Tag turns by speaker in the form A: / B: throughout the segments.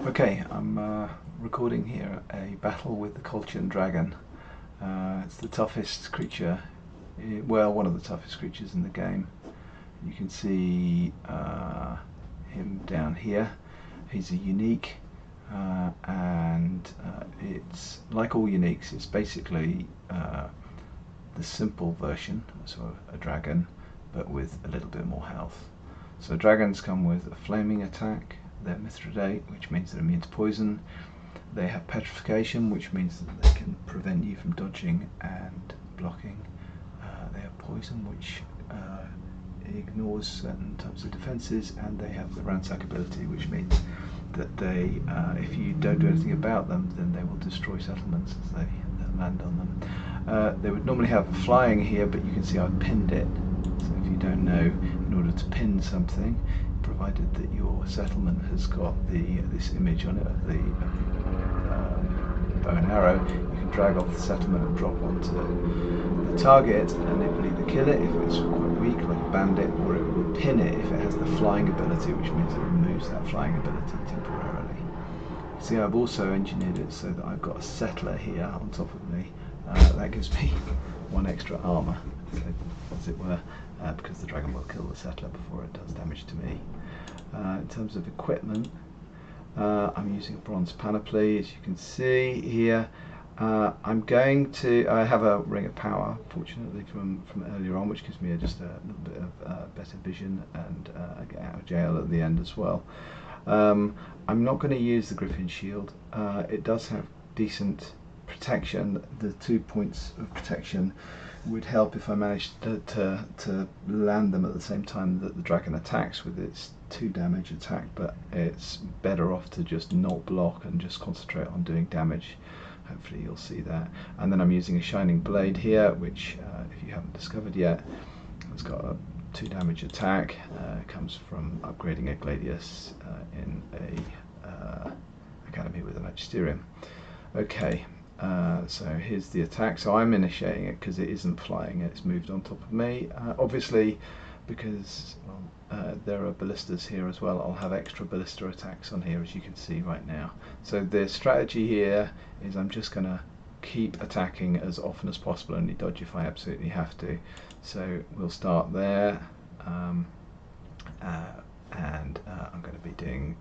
A: Okay, I'm recording here a battle with the Colchian Dragon. It's the toughest creature, well, one of the toughest creatures in the game. You can see him down here. He's a unique, and it's like all uniques. It's basically the simple version, so a dragon, but with a little bit more health. So dragons come with a flaming attack. They're Mithridate, which means they're immune to poison. They have petrification, which means that they can prevent you from dodging and blocking. They have poison, which ignores certain types of defences, and they have the ransack ability, which means that they, if you don't do anything about them, then they will destroy settlements as they land on them. They would normally have flying here, but you can see I've pinned it. So if you don't know, in order to pin something, provided that your settlement has got this image on it of the bow and arrow, you can drag off the settlement and drop onto the target, and it will either kill it if it's quite weak, like a bandit, or it will pin it if it has the flying ability, which means it removes that flying ability temporarily. See, I've also engineered it so that I've got a settler here on top of me. That gives me one extra armour, as it were, because the dragon will kill the settler before it does damage to me. In terms of equipment, I'm using a bronze panoply, as you can see here. I have a ring of power, fortunately, from earlier on, which gives me just a little bit of better vision, and I get out of jail at the end as well. I'm not going to use the Griffin shield. It does have decent protection. The 2 points of protection would help if I managed to land them at the same time that the dragon attacks with its 2 damage attack, but it's better off to just not block and just concentrate on doing damage. Hopefully you'll see that. And then I'm using a shining blade here, which if you haven't discovered yet, it's got a 2 damage attack. It comes from upgrading a Gladius in a academy with a Magisterium. Okay, so here's the attack. So I'm initiating it because it isn't flying, it's moved on top of me. Obviously, because there are ballistas here as well, I'll have extra ballista attacks on here, as you can see right now. So the strategy here is I'm just going to keep attacking as often as possible, only dodge if I absolutely have to. So we'll start there, and I'm going to be doing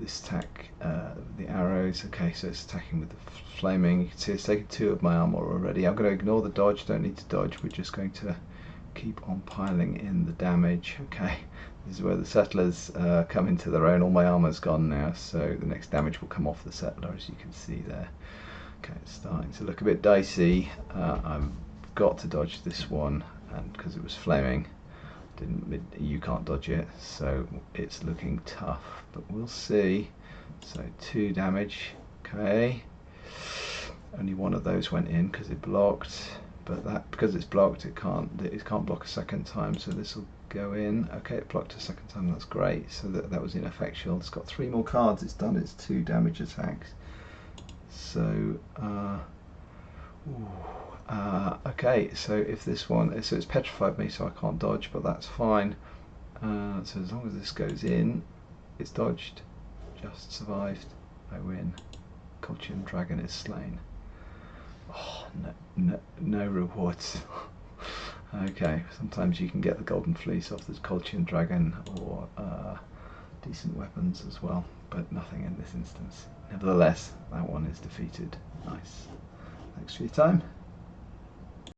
A: this attack, the arrows. Okay, so it's attacking with the flaming. You can see it's taken 2 of my armor already. I'm going to ignore the dodge, don't need to dodge, we're just going to keep on piling in the damage. Okay, this is where the settlers come into their own. All my armor's gone now, so the next damage will come off the settler, as you can see there. Okay, it's starting to look a bit dicey. I've got to dodge this one, and because it was flaming, you can't dodge it, so it's looking tough, but we'll see. So 2 damage. Okay, only one of those went in because it blocked, but that, because it's blocked, it can't block a second time, so this will go in. Okay, it blocked a second time, that's great, so that was ineffectual. It's got 3 more cards, it's done its 2 damage attacks. So okay, so if this one, so it's petrified me, so I can't dodge, but that's fine. So as long as this goes in, it's dodged, just survived, I win. Colchian Dragon is slain. Oh, no rewards. Okay, sometimes you can get the golden fleece off this Colchian Dragon, or decent weapons as well, but nothing in this instance. Nevertheless, that one is defeated. Nice. Thanks for your time.